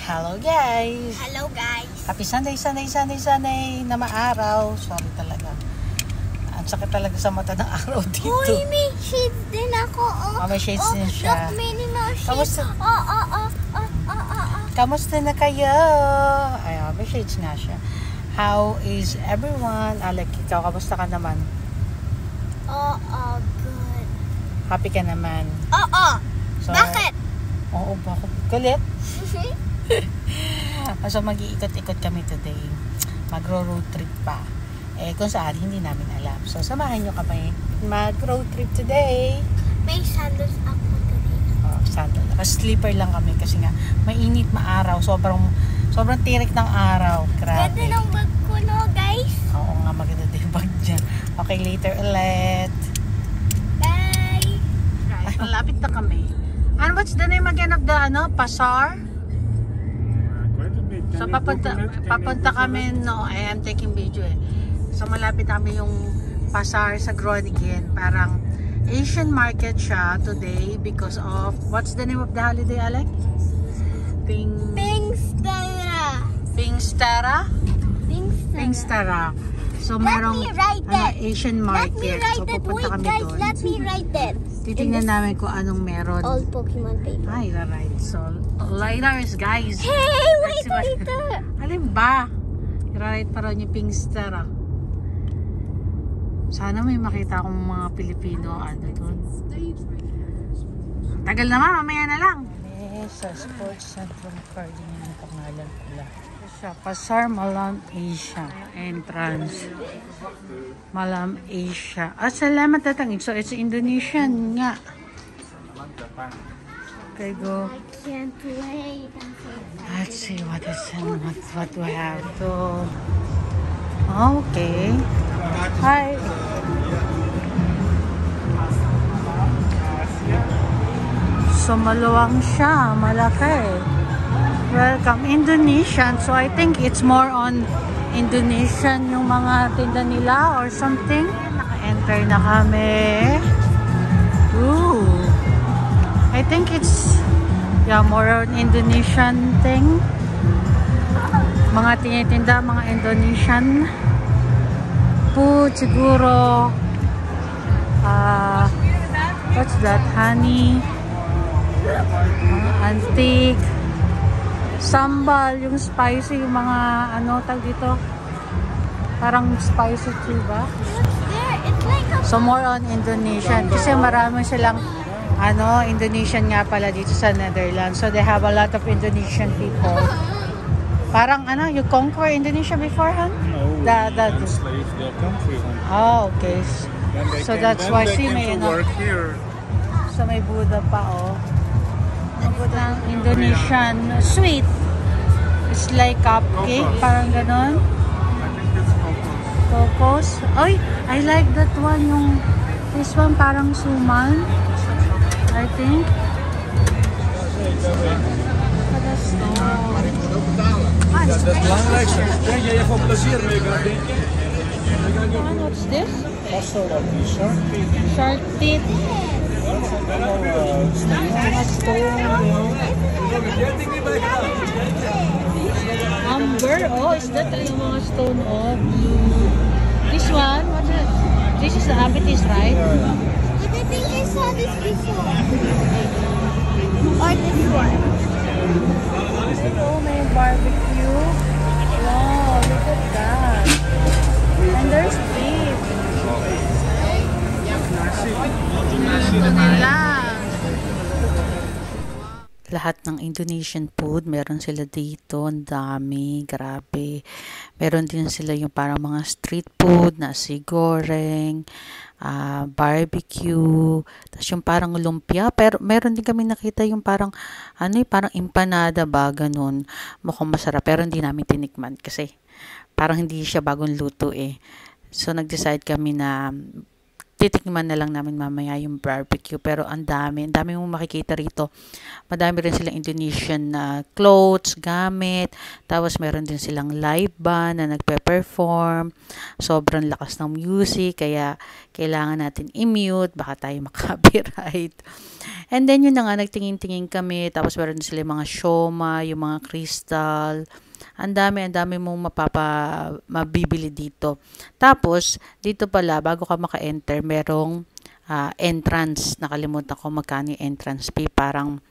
Hello guys! Hello guys! Happy Sunday na maaraw. Sorry talaga. Ang sakit talaga sa mata ng araw dito. Uy, may shades din ako. May shades din siya. Look, many more shades. Kamusta na kayo? Ay, may shades nga siya. How is everyone? Alec, ikaw, kamusta ka naman? Good. Happy ka naman? So, Bakit? Oo, bakit? Galit? So mag-iikot-ikot kami today. Magro-road trip pa. Kung saan, hindi namin alam. So samahan nyo kami mag-road trip today. May sandals ako today. Sandal. Sleeper lang kami kasi nga mainit, maaraw. Sobrang tirik ng araw. Grabe. Ganda ng bag ko, no, guys? Oo nga, maganda din yung bag dyan. Okay, later ulit. Bye! Ay, malapit na kami. And what's the name again of the Pasar? So papunta kami, no, I am taking video So malapit kami yung Pasar sa Groningen. Parang Asian market siya today because of, what's the name of the holiday, Alec? Pingstara. So merong Asian market. So pupunta kami doon. Let me write that. Titingnan namin kung anong meron. All Pokemon paper. Ay, right. So, lighters, guys. Hey, wait later. Alin ba? Right pa rin yung Pingstara. Sana may makita akong mga Pilipino doon. Tagal naman, mamaya na lang. Sa Sports Centrum Carding ang pangalan pula. Pasar Malam Asia entrance. Malam Asia. Salamat tatangin. So it's Indonesian nga. Okay, go. I can't wait. Let's see what we have to. Okay. Hi. So maluwang siya, malaki. Welcome, Indonesian. So I think it's more on Indonesian yung mga tinda nila or something. Naka-enter na kami. Ooh. I think it's more on Indonesian thing. Mga tinitinda, mga Indonesian food siguro. What's that? Honey. Antique. Sambal, yung spicy, yung mga tag dito. Parang spicy diba? So more on Indonesian kasi marami silang Indonesian nga pala dito sa Netherlands. So they have a lot of Indonesian people. Parang you conquer Indonesia before, huh? No, the slaves, the country. Oh, okay. So that's why may work here. So may Buddha pa, ng Indonesian sweet. It's like cupcake, parang ganon. I think it's Cocos. Oy, I like that one. This one parang suman. I think. Dat is het belangrijkste. Ja, je hebt gewoon plezier mee gaan denken. What's this? Pasta of shark teeth. Shark teeth. Amber. Is that yung mga stone of blue? This one? What's it? This is the amethyst, right? But I think I saw this before. Or this one. May barbecue. Wow, look at that. And there's beef. Lahat ng Indonesian food, meron sila dito. Ang dami, grabe. Meron din sila yung parang mga street food, nasi goreng, barbecue, tapos yung parang lumpia. Pero meron din kami nakita yung parang, parang empanada ba, ganun. Mukhang masarap, pero hindi namin tinikman kasi parang hindi siya bagong luto So nag-decide kami na titikman na lang namin mamaya yung barbecue. Pero ang dami mong makikita rito. Madami rin silang Indonesian clothes, gamit. Tapos meron din silang live band na nagpe-perform. Sobrang lakas ng music, kaya kailangan natin i-mute, baka tayo makapiright. And then, yun na nga, nagtingin-tingin kami. Tapos, meron sila yung mga sioma, yung mga crystal. Ang dami mong mabibili dito. Tapos, dito pala, bago ka maka-enter, merong entrance. Nakalimutan ko magkano yung entrance fee. Parang,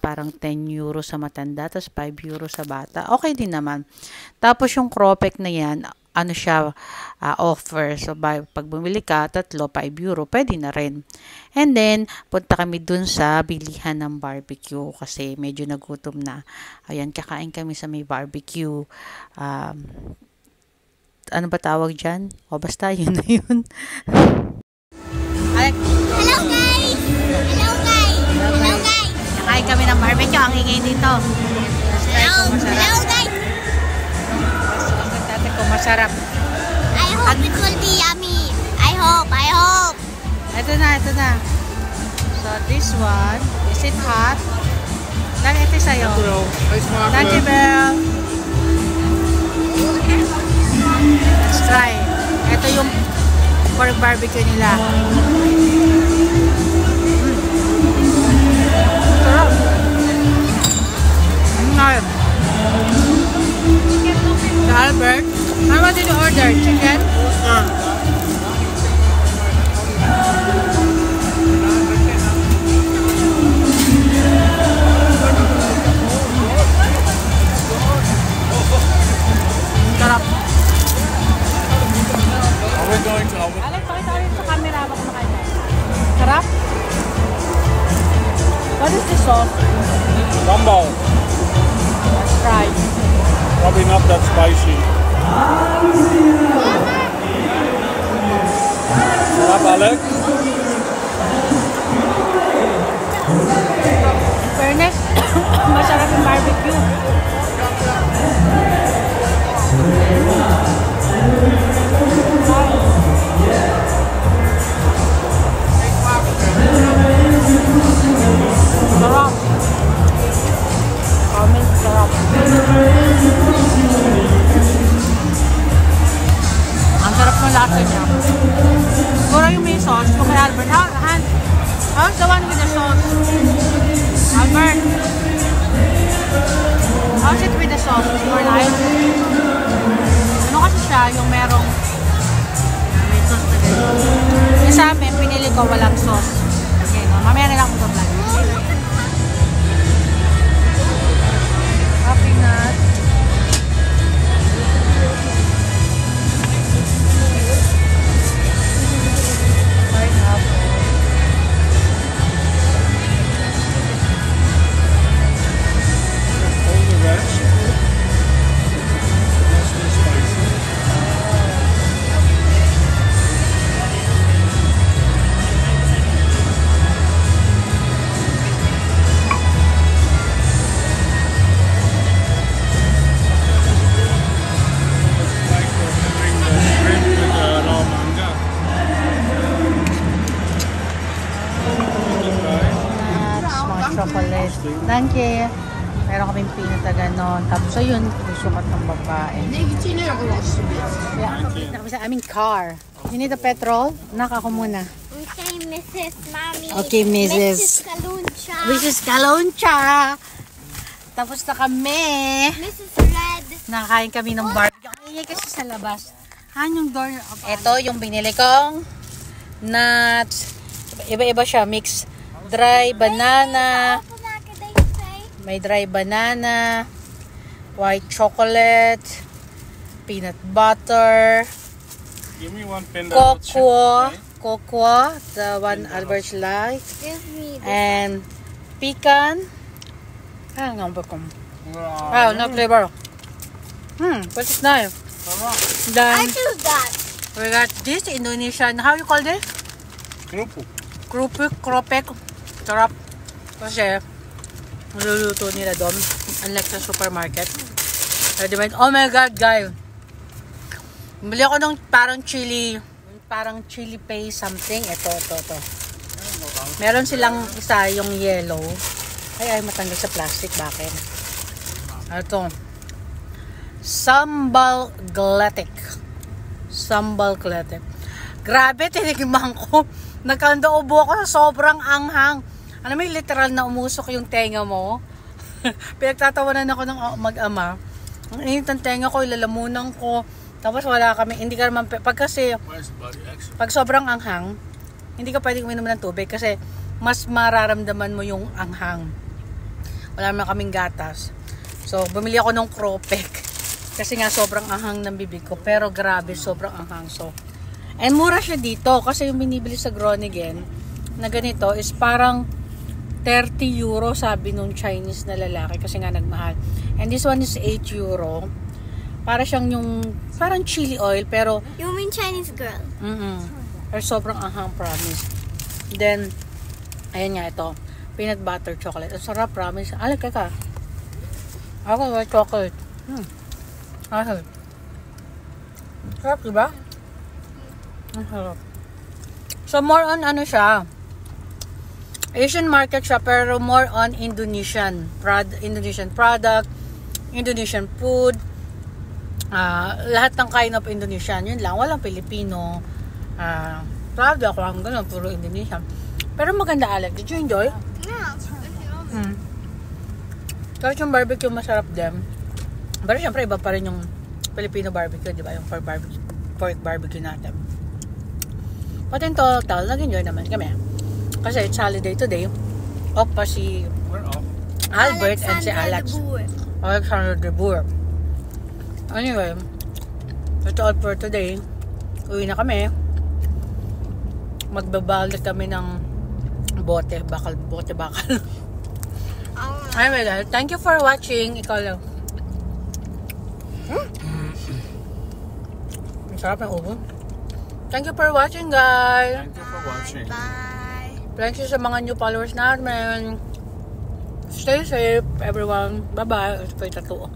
parang 10 euro sa matanda, tapos 5 euro sa bata. Okay din naman. Tapos yung Cropec na yan, offer. So, pag bumili ka, 3, 5 euro, pwede na rin. And then, punta kami dun sa bilihan ng barbecue kasi medyo nagutom na. Ayan, kakain kami sa may barbecue. Ano ba tawag dyan? O, basta, yun na yun. Hello guys! Hello guys! Hello guys! Kakain kami ng barbecue. Ang ingay dito. Hello guys! Tignan kung masarap. I hope it will be yummy. I hope. Ito na. So, this one, is it hot? Lang, ito sa'yo. Thank you, Belle. Let's try. Ito yung pork barbecue nila. Sarap. Albert, what did you order? Chicken? Sarap. Are we going to Alex, pakita rin sa camera ako kumakain. Sarap? What is the sauce? Gumbo? Let's try. Probably not that spicy. Sarap, Alex? Fairness, masarap yung barbecue. Sarap. Comment, sarap. Ang sarap ng lasa niya. Siguro yung may sauce. Kung kay Albert, how's the one with the sauce? Albert, how's it with the sauce? It's more nice. Ano kasi siya, yung merong may sauce na ganyan. Yung sa amin, pinili ko walang sauce. Okay, no? Mamaya na lang ako vlog. Happy nut. Pineapple. All the rest? That's too spicy. Like we're having the shrimp with raw manga. Nuts, mga chocolate. Thank you. Meron kaming peanut na gano'n. Tapos ayun, sukat ng babae. Yeah, complete na kami sa aming car. You need a petrol? Nak, ako muna. Okay, Mrs. Mommy. Okay, Mrs. Kaluncha. Mrs. Kaloncha. Tapos na kami. Mrs. Red. Nakakain kami ng barbecue. Ang ingay kasi sa labas. Yung door. Ito yung binili kong nuts. Iba-iba siya. Mix. Dry banana. May dry banana. White chocolate. Peanut butter. Give me one pin that Cocoa. The one Albert likes. Give me this. And pecan. Ang ba kung? No flavor. But it's nice. I Then choose that. we got this Indonesian. How you call this? Kropek. Sarap. Kasi niluluto nila doon. Unlike sa supermarket. Ready-made. Oh my God, guys. Bili ako ng parang chili paste something. Ito. Meron silang isa yung yellow. Ay, matanggal sa plastic. Bakit? Ito. Sambal gelatic. Grabe, tinigman ko. Nagkanda ubo ako sa sobrang anghang. Ano may literal na umusok yung tenga mo? Pinagtatawanan ako ng mag-ama. Ang init ng tenga ko, ilalamunan ko. Tapos wala kami, hindi ka naman, pag sobrang anghang, hindi ka pwedeng uminom ng tubig kasi mas mararamdaman mo yung anghang. Wala naman kaming gatas. So, bumili ako ng Cropec. Kasi nga sobrang anghang ng bibig ko. Pero grabe, sobrang anghang. So, and mura siya dito. Kasi yung binibili sa Groningen na ganito is parang 30 euro sabi nung Chinese na lalaki. Kasi nga nagmahal. And this one is 8 euro. Para siyang yung, parang chili oil. Pero, You mean Chinese girl? Pero sobrang anghang, promise. Then, ayan nga ito. Peanut butter chocolate. Ang sarap, promise. Alag ka. Ako, white chocolate. Asal. Sarap, diba? Ang sarap. So, more on ano siya. Asian market siya, pero more on Indonesian product, Indonesian food. Lahat ng kind of Indonesian. Yun lang. Walang Pilipino. Proud ako. Ang ganun. Puro Indonesian. Pero maganda, Alec. Did you enjoy? Yeah. Kahit yung barbecue masarap din. Pero syempre iba pa rin yung Filipino barbecue, di ba? Yung pork barbecue natin. But in total, nag-enjoy naman kami. Kasi it's holiday today. Off pa si Albert and si Alex. Alexander de Boer. Anyway, that's all for today. Uwi na kami. Magbabalik kami ng bote, bakal. Anyway guys, thank you for watching. Ikaw lang. Ang sarap ng ubo. Thank you for watching, guys. Thank you for watching. Bye. Thank you sa mga new followers namin. Stay safe, everyone. Bye-bye. Ito po yung tattoo.